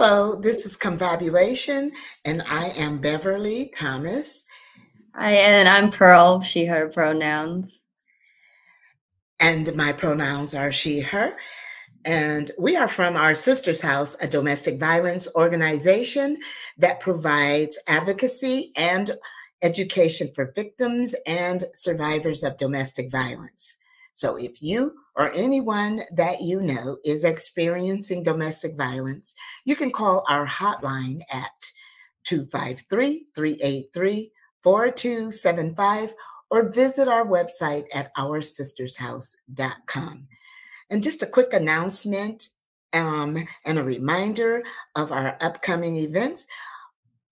Hello, this is Confabulation, and I am Beverly Thomas, Hi, and I'm Pearl, she, her pronouns. and my pronouns are she, her. And we are from our sister's house, a domestic violence organization that provides advocacy and education for victims and survivors of domestic violence. So if you or anyone that you know is experiencing domestic violence, you can call our hotline at 253-383-4275 or visit our website at oursistershouse.com. And just a quick announcement and a reminder of our upcoming events.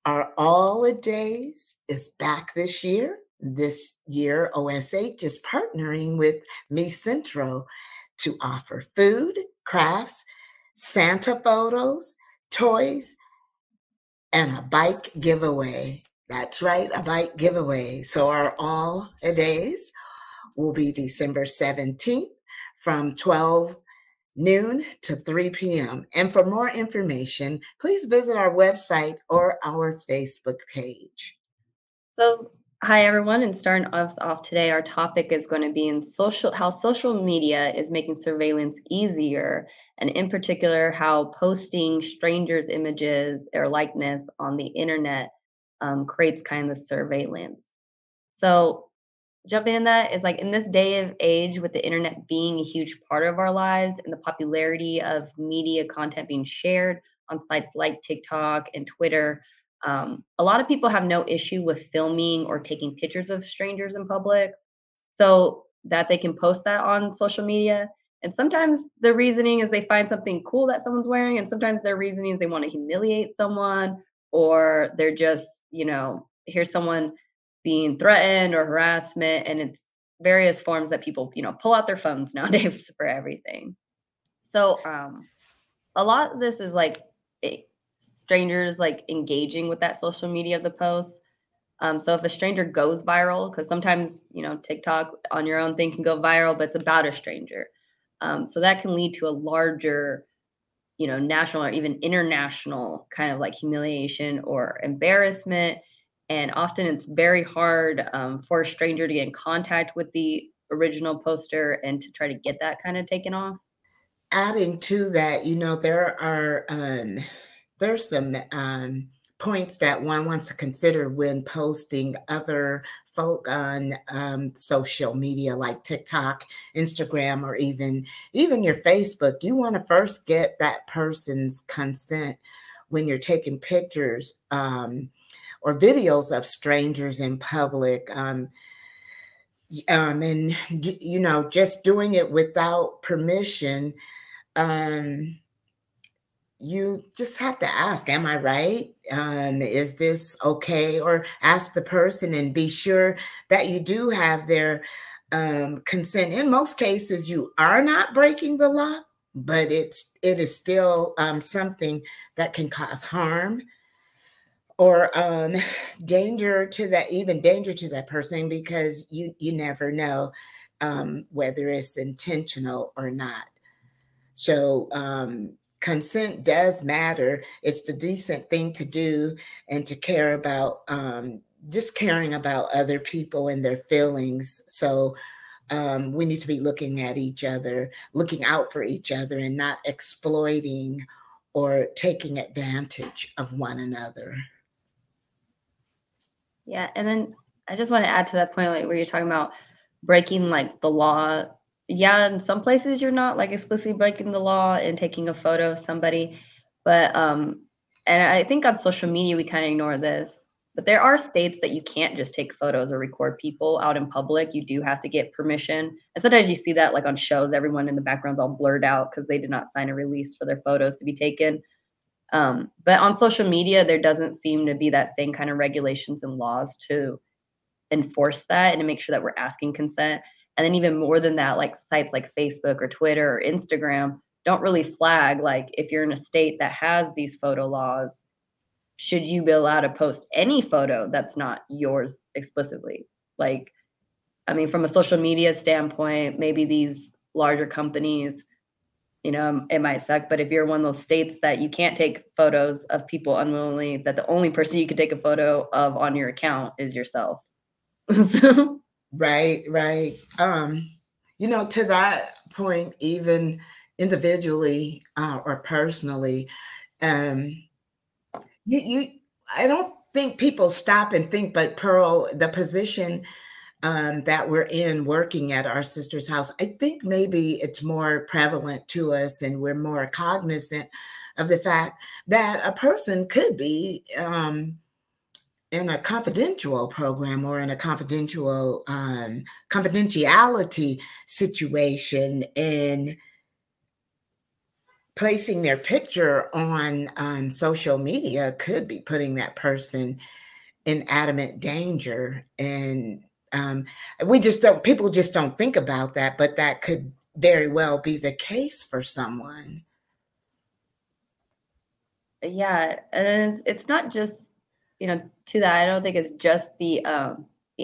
Our All a Days is back this year. This year, OSH is partnering with Me Centro to offer food, crafts, Santa photos, toys, and a bike giveaway. That's right, a bike giveaway. So our All a Days will be December 17th from 12 noon to 3 p.m. And for more information, please visit our website or our Facebook page. So, hi everyone, and starting us off today, our topic is going to be how social media is making surveillance easier, and in particular, how posting strangers' images or likeness on the internet creates kind of surveillance. So, jumping in that is like in this day of age with the internet being a huge part of our lives and the popularity of media content being shared on sites like TikTok and Twitter, a lot of people have no issue with filming or taking pictures of strangers in public so that they can post that on social media. And sometimes the reasoning is they find something cool that someone's wearing, and sometimes their reasoning is they want to humiliate someone, or they're just, here's someone being threatened or harassment, and it's various forms that people, pull out their phones nowadays for everything. So a lot of this is like strangers like engaging with that social media of the post. So if a stranger goes viral, because sometimes TikTok on your own thing can go viral, but it's about a stranger. So that can lead to a larger, national or even international kind of like humiliation or embarrassment. And often it's very hard for a stranger to get in contact with the original poster and to try to get that kind of taken off. Adding to that, there's some points that one wants to consider when posting other folk on social media like TikTok, Instagram, or even your Facebook. You want to first get that person's consent when you're taking pictures or videos of strangers in public. And just doing it without permission, you just have to ask, am I right? Is this okay? Or ask the person and be sure that you do have their consent. In most cases, you are not breaking the law, but it is still something that can cause harm or danger to that person, because you never know whether it's intentional or not. So consent does matter. It's the decent thing to do, and to care about just caring about other people and their feelings. So we need to be looking at each other, looking out for each other, and not exploiting or taking advantage of one another. Yeah, and then I just want to add to that point, like where you're talking about breaking like the law. Yeah, in some places you're not like explicitly breaking the law and taking a photo of somebody, but and I think on social media we kind of ignore this. But there are states that you can't just take photos or record people out in public. You do have to get permission. And sometimes you see that like on shows, everyone in the background's all blurred out because they did not sign a release for their photos to be taken. But on social media, there doesn't seem to be that same kind of regulations and laws to enforce that and to make sure that we're asking consent. And then even more than that, like sites like Facebook or Twitter or Instagram don't really flag, like if you're in a state that has these photo laws, should you be allowed to post any photo that's not yours explicitly? Like, I mean, from a social media standpoint, maybe these larger companies it might suck. But if you're one of those states that you can't take photos of people unwillingly, that the only person you can take a photo of on your account is yourself. So, Right, right. To that point, even individually or personally, um, you I don't think people stop and think, but Pearl, the position that we're in working at our sister's house, I think maybe it's more prevalent to us and we're more cognizant of the fact that a person could be in a confidential program or in a confidentiality situation, and placing their picture on social media could be putting that person in adamant danger. And um, we just don't, people just don't think about that, but that could very well be the case for someone. yeah, and then it's not just, to that, I don't think it's just the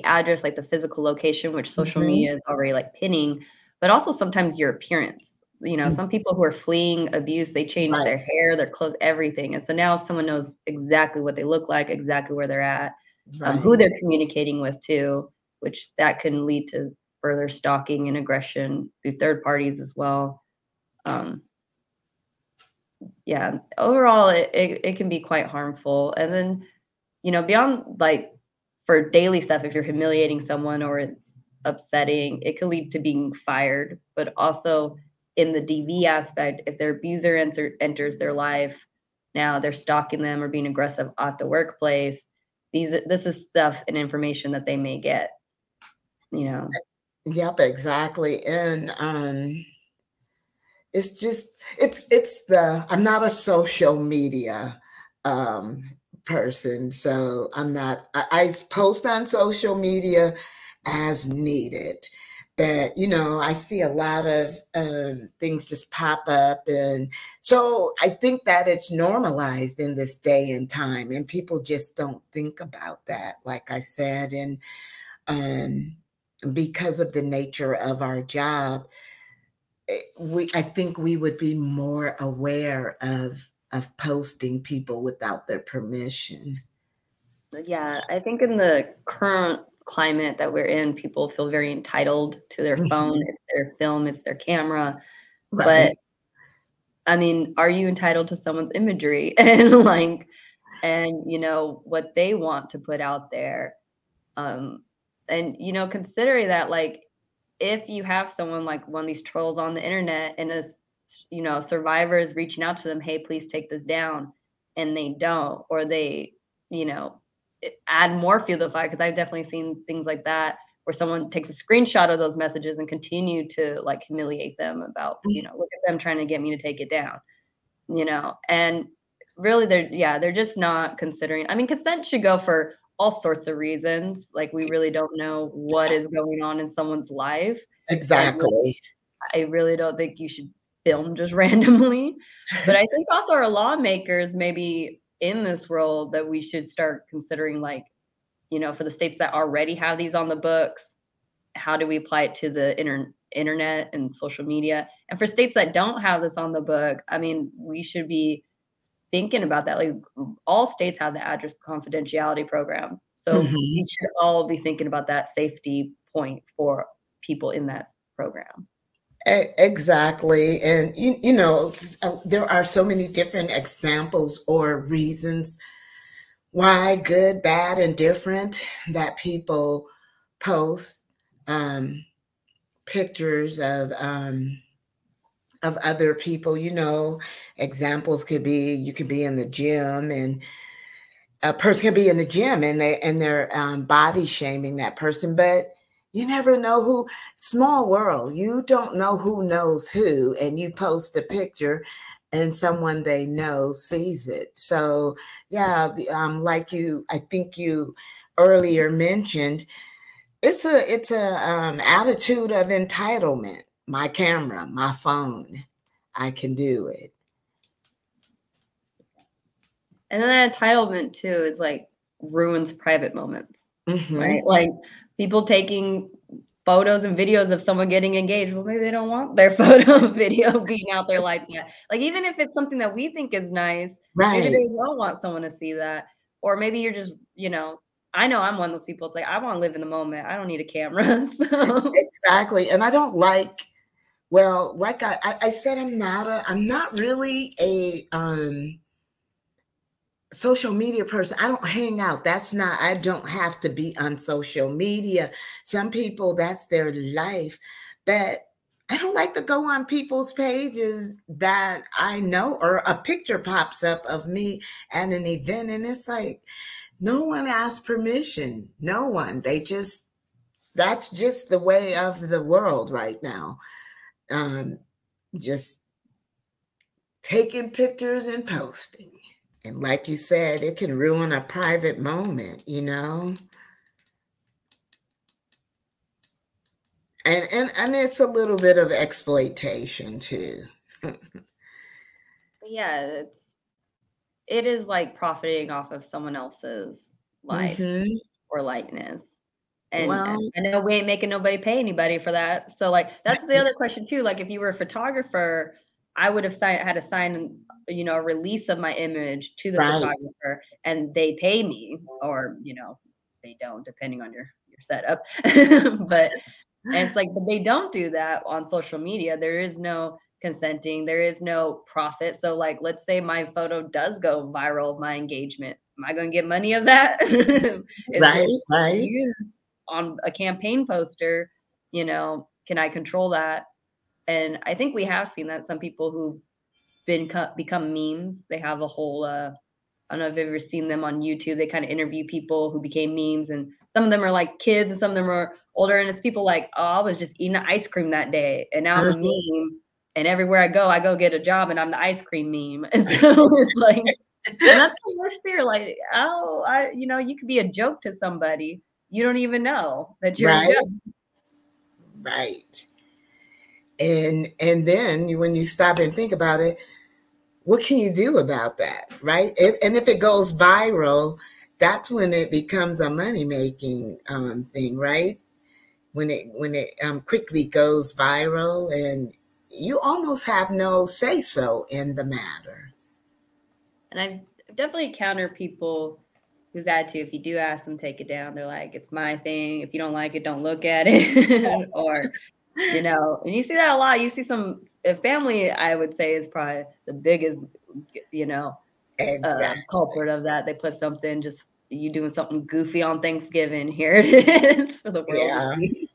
address, like the physical location, which social Mhm. media is already like pinning, but also sometimes your appearance. Mm, Some people who are fleeing abuse, they change their right, hair, their clothes, everything. And so now someone knows exactly what they look like, exactly where they're at, who right. they're communicating with too, which that can lead to further stalking and aggression through third parties as well. Um, yeah, overall, it can be quite harmful. And then, beyond like for daily stuff, if you're humiliating someone or it's upsetting, it could lead to being fired. But also in the DV aspect, if their abuser enters their life, now they're stalking them or being aggressive at the workplace. This is stuff and information that they may get, you know. Yep, exactly. And it's just it's the I'm not a social media um person, so I post on social media as needed. But I see a lot of things just pop up, and so I think that it's normalized in this day and time, and people just don't think about that, like I said. And um because of the nature of our job, I think we would be more aware of posting people without their permission. Yeah, I think in the current climate that we're in, people feel very entitled to their phone. Mhm. It's their film, it's their camera. But Right. I mean, are you entitled to someone's imagery and what they want to put out there? Um, and considering that, like, if you have someone like one of these trolls on the internet and survivors reaching out to them, hey, please take this down, and they don't, or they, you know, add more fuel to the fire. Because I've definitely seen things like that where someone takes a screenshot of those messages and continue to like humiliate them about, Mm, look at them trying to get me to take it down, and really they're just not considering. I mean, consent should go for all sorts of reasons. Like, we really don't know what is going on in someone's life. So exactly. I really don't think you should film just randomly. But I think also our lawmakers maybe in this world that we should start considering, like, for the states that already have these on the books, how do we apply it to the internet and social media? And for states that don't have this on the book, I mean, we should be thinking about that. Like, all states have the address confidentiality program. So we Mhm. should all be thinking about that safety point for people in that program. Exactly. And there are so many different examples or reasons why good, bad, and different that people post um, pictures of other people. Examples could be, you could be in the gym, and a person can be in the gym and they're body shaming that person, but you never know who. Small world. You don't know who knows who, and you post a picture, and someone they know sees it. So yeah, like I think you earlier mentioned, it's a attitude of entitlement. My camera, my phone, I can do it. And then that entitlement too is like ruins private moments, Hmm. right? Like, people taking photos and videos of someone getting engaged. Well, maybe they don't want their photo and video being out there like that. Like, even if it's something that we think is nice, maybe Right. they don't want someone to see that. Or maybe you're just, I know I'm one of those people. It's like, I want to live in the moment. I don't need a camera. So Exactly. And I don't like, well, like I said, I'm not really a social media person. I don't hang out. I don't have to be on social media. Some people, that's their life. But I don't like to go on people's pages that I know, or a picture pops up of me at an event. And it's like, no one asked permission. No one. That's just the way of the world right now. Just taking pictures and posting. And like you said, it can ruin a private moment, And it's a little bit of exploitation too. yeah, it is like profiting off of someone else's life Mm-hmm. or likeness. And Well, I know we ain't making nobody pay anybody for that. So, like, that's the other question too. Like, if you were a photographer, I would have had to sign, a release of my image to the right, photographer, and they pay me, or they don't, depending on your setup. But and it's like, but they don't do that on social media. There is no consenting, there is no profit. So, like, let's say my photo does go viral of my engagement. Am I going to get money of that? Is right, it right. used on a campaign poster? Can I control that? And I think we have seen that some people who've become memes, they have a whole I don't know if you've ever seen them on YouTube. They kind of interview people who became memes, and some of them are like kids, and some of them are older. And it's people like, oh, I was just eating ice cream that day, and now I'm a Uh-huh. meme. And everywhere I go get a job, and I'm the ice cream meme. And so it's like, and that's the worst fear. Like, oh, you could be a joke to somebody. You don't even know that you're a Right, joke. right. And then when you stop and think about it, what can you do about that, right? And if it goes viral, that's when it becomes a money making thing, right? When it quickly goes viral, and you almost have no say so in the matter. And I've definitely encountered people whose attitude, if you do ask them, take it down. They're like, it's my thing. If you don't like it, don't look at it. Or, and you see that a lot. You see some family, I would say, is probably the biggest, you know, Exactly. culprit of that. They put something, just you doing something goofy on Thanksgiving. Here it is for the world to Yeah. see.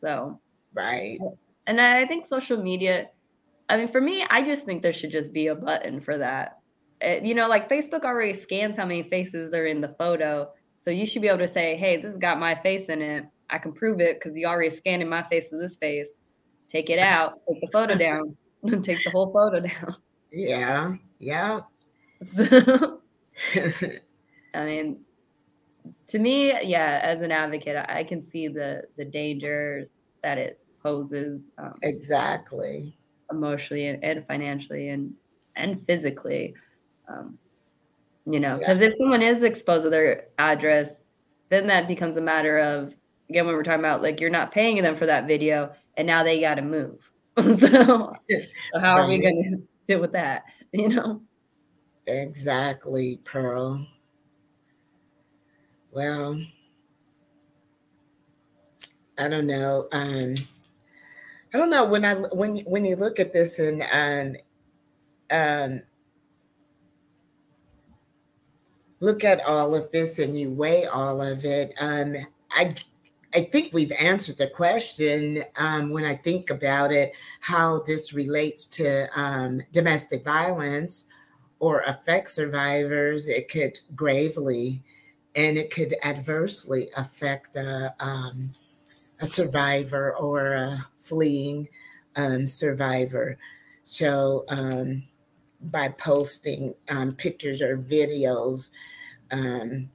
So, Right. and I think social media, I mean, for me, I just think there should just be a button for that. Like Facebook already scans how many faces are in the photo. So you should be able to say, hey, this has got my face in it. I can prove it because you already scanned my face to this face. Take it out, take the photo down, take the whole photo down. Yeah. Yeah. So, I mean, to me, yeah, as an advocate, I can see the dangers that it poses, Exactly. emotionally and financially and physically. Um, Yeah. because if someone is exposed to their address, then that becomes a matter of, again, when we're talking about, like, you're not paying them for that video, and now they got to move. So how are we Right. going to deal with that? You know? Exactly, Pearl. Well, I don't know. I don't know when you look at this and um, look at all of this and you weigh all of it. I I think we've answered the question when I think about it, how this relates to domestic violence or affect survivors. It could gravely and it could adversely affect a survivor or a fleeing survivor. So, by posting pictures or videos, um,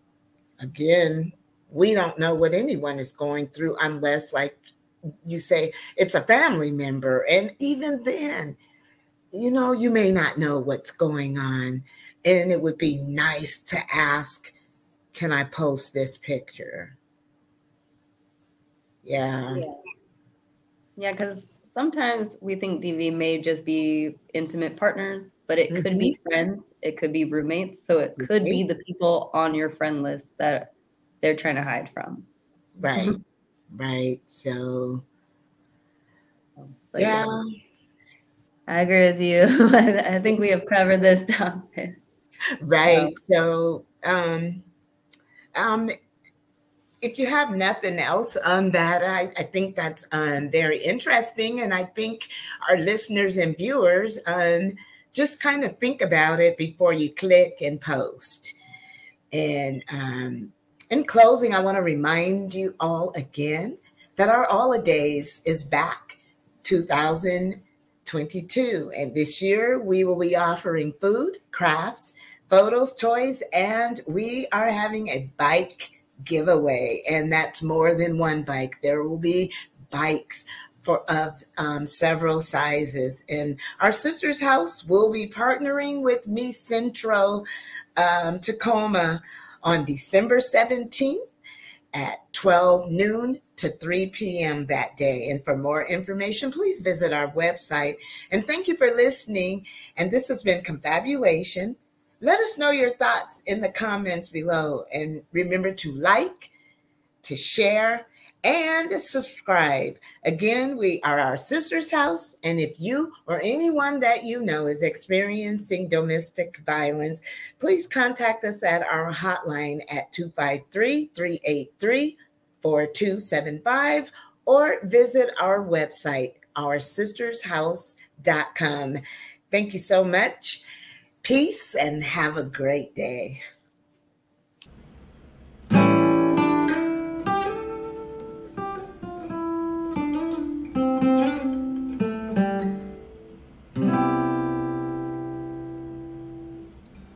again, we don't know what anyone is going through unless, like you say, it's a family member. And even then, you may not know what's going on. And it would be nice to ask, can I post this picture? Yeah. Yeah, because sometimes we think DV may just be intimate partners, but it could be friends, it could be roommates, so it could be the people on your friend list that they're trying to hide from. Right. Right. So, But yeah, I agree with you. I think we have covered this topic. Right. So, if you have nothing else on that, I think that's very interesting. And I think our listeners and viewers just kind of think about it before you click and post. And in closing, I want to remind you all again that our holidays is back 2022. And this year we will be offering food, crafts, photos, toys, and we are having a bike giveaway. And that's more than one bike. There will be bikes of several sizes. And our sister's house will be partnering with Me Centro Tacoma on December 17th at 12 noon to 3 p.m. that day. And for more information, please visit our website. And thank you for listening. And this has been Confabulation. Let us know your thoughts in the comments below. And remember to like, to share, and subscribe. Again, we are our sister's house. And if you or anyone that you know is experiencing domestic violence, please contact us at our hotline at 253-383-4275 or visit our website, oursistershouse.com. Thank you so much. Peace and have a great day.